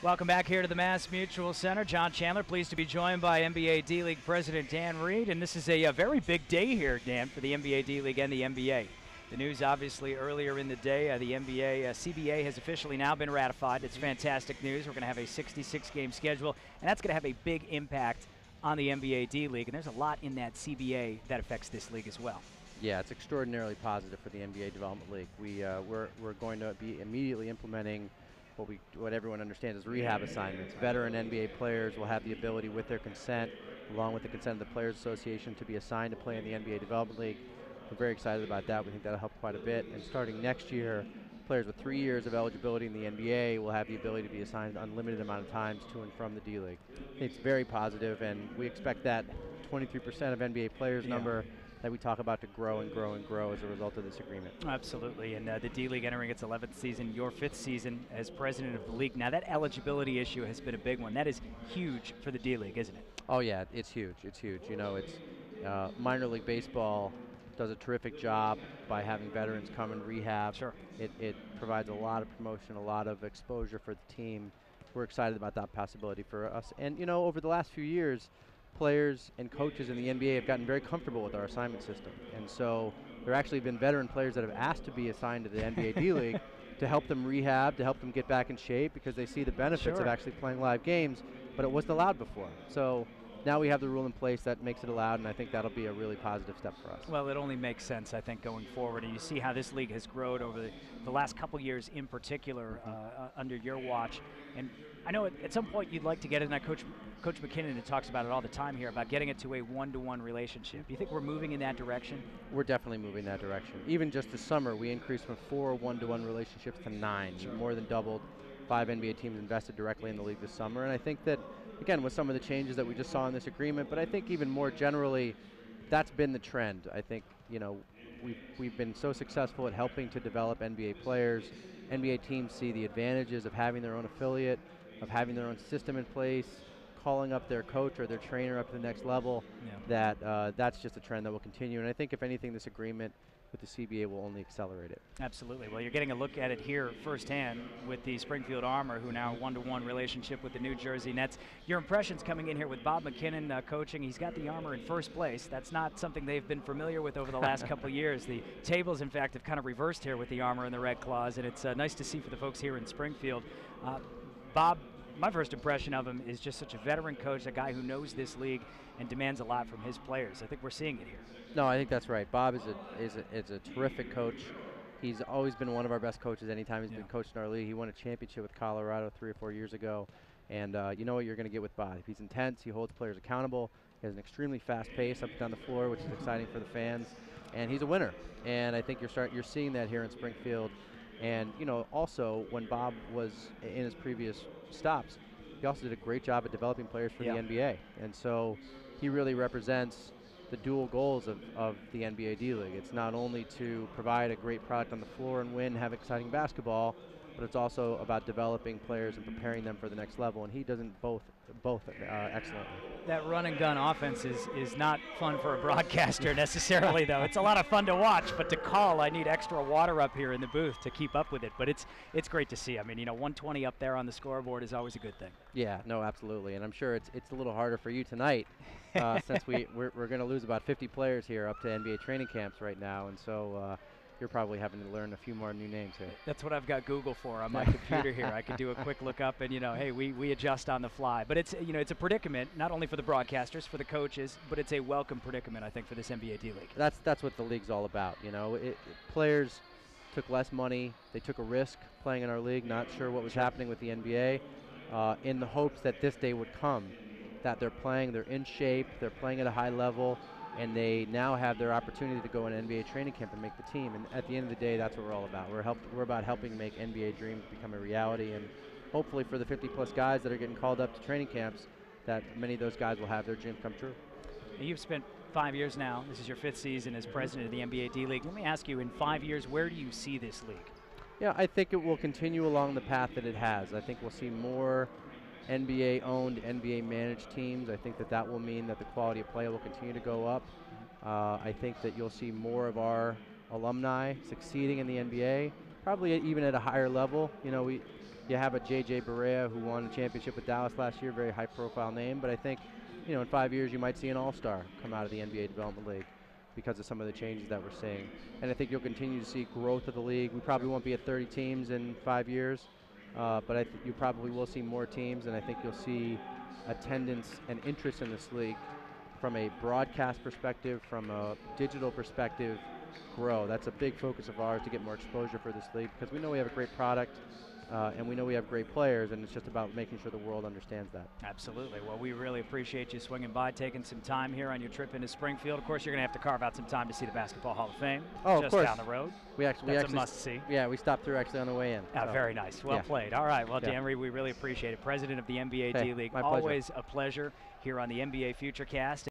Welcome back here to the Mass Mutual Center. John Chandler, pleased to be joined by NBA D-League President Dan Reed. And this is a very big day here, Dan, for the NBA D-League and the NBA. The news, obviously, earlier in the day, the NBA CBA has officially now been ratified. It's fantastic news. We're going to have a 66-game schedule, and that's going to have a big impact on the NBA D-League. And there's a lot in that CBA that affects this league as well. Yeah, it's extraordinarily positive for the NBA Development League. We're going to be immediately implementing what everyone understands as rehab assignments. Veteran NBA players will have the ability, with their consent, along with the consent of the Players Association, to be assigned to play in the NBA Development League. We're very excited about that. We think that'll help quite a bit. And starting next year, players with 3 years of eligibility in the NBA will have the ability to be assigned an unlimited amount of times to and from the D-League. It's very positive, and we expect that 23% of NBA players number that we talk about to grow and grow and grow as a result of this agreement. Absolutely, and the D-League entering its 11th season, your 5th season as president of the league. Now that eligibility issue has been a big one. That is huge for the D-League, isn't it? Oh yeah, it's huge, it's huge. You know, it's minor league baseball does a terrific job by having veterans come and rehab. Sure. It provides a lot of promotion, a lot of exposure for the team. We're excited about that possibility for us. And you know, over the last few years, players and coaches in the NBA have gotten very comfortable with our assignment system. And so there actually have been veteran players that have asked to be assigned to the NBA D-League to help them rehab, to help them get back in shape, because they see the benefits of actually playing live games, but it wasn't allowed before. So now we have the rule in place that makes it allowed, and I think that'll be a really positive step for us. Well, it only makes sense, I think, going forward. And you see how this league has grown over the last couple years in particular under your watch. And I know at some point you'd like to get it, and Coach McKinnon talks about it all the time here, about getting it to a one-to-one relationship. Do you think we're moving in that direction? We're definitely moving in that direction. Even just this summer, we increased from 4 one-to-one relationships to 9. Sure. More than doubled. 5 NBA teams invested directly in the league this summer. And I think that, again, with some of the changes that we just saw in this agreement, but I think even more generally, that's been the trend. I think, you know, we've been so successful at helping to develop NBA players. NBA teams see the advantages of having their own affiliate, of having their own system in place, calling up their coach or their trainer up to the next level. That's just a trend that will continue. And I think, if anything, this agreement with the CBA will only accelerate it. Absolutely. Well, you're getting a look at it here firsthand with the Springfield Armor, who now one-to-one relationship with the New Jersey Nets. Your impressions coming in here with Bob McKinnon coaching. He's got the Armor in first place. That's not something they've been familiar with over the last couple of years. The tables, in fact, have kind of reversed here with the Armor and the Red Claws, and it's nice to see for the folks here in Springfield. Bob, my first impression of him is just such a veteran coach, a guy who knows this league and demands a lot from his players. I think we're seeing it here. No, I think that's right. Bob is a terrific coach. He's always been one of our best coaches anytime he's been coached in our league. He won a championship with Colorado 3 or 4 years ago. And you know what you're going to get with Bob. He's intense. He holds players accountable. He has an extremely fast pace up and down the floor, which is exciting for the fans. And he's a winner. And I think you're seeing that here in Springfield. And, you know, also when Bob was in his previous stops, he also did a great job at developing players for the NBA. And so he really represents the dual goals of the NBA D-League. It's not only to provide a great product on the floor and win, have exciting basketball, but it's also about developing players and preparing them for the next level, and he does both excellently. That run and gun offense is not fun for a broadcaster necessarily, though. It's a lot of fun to watch, but to call, I need extra water up here in the booth to keep up with it. But it's great to see. I mean, you know, 120 up there on the scoreboard is always a good thing. Yeah, no, absolutely, and I'm sure it's a little harder for you tonight since we're going to lose about 50 players here up to NBA training camps right now, and so you're probably having to learn a few more new names here. That's what I've got Google for on my computer here. I can do a quick look up and, you know, hey, we adjust on the fly. But it's, you know, it's a predicament, not only for the broadcasters, for the coaches, but it's a welcome predicament, I think, for this NBA D-League. That's what the league's all about, you know. Players took less money. They took a risk playing in our league, not sure what was happening with the NBA, in the hopes that this day would come, that they're in shape, they're playing at a high level, and they now have their opportunity to go in NBA training camp and make the team. And at the end of the day, that's what we're all about. We're about helping make NBA dreams become a reality, and hopefully for the 50-plus guys that are getting called up to training camps, that many of those guys will have their dreams come true. You've spent 5 years now. This is your 5th season as president of the NBA D-League. Let me ask you, in 5 years, where do you see this league? Yeah, I think it will continue along the path that it has. I think we'll see more NBA-owned, NBA-managed teams. I think that will mean that the quality of play will continue to go up. I think that you'll see more of our alumni succeeding in the NBA, probably even at a higher level. You know, You have a J.J. Barea who won a championship with Dallas last year, very high-profile name. But I think, you know, in 5 years you might see an all-star come out of the NBA Development League because of some of the changes that we're seeing. And I think you'll continue to see growth of the league. We probably won't be at 30 teams in 5 years, but you probably will see more teams, and I think you'll see attendance and interest in this league from a broadcast perspective, from a digital perspective, grow. That's a big focus of ours, to get more exposure for this league, because we know we have a great product, and we know we have great players, and it's just about making sure the world understands that. Absolutely. Well, we really appreciate you swinging by, taking some time here on your trip into Springfield. Of course, you're going to have to carve out some time to see the Basketball Hall of Fame. Oh, just of course. down the road. That's a must-see. Yeah, we stopped through actually on the way in. So. Very nice. Well played. All right. Well, Yeah. Dan Reed, we really appreciate it. President of the NBA Hey, D-League. my pleasure. Always a pleasure here on the NBA Futurecast.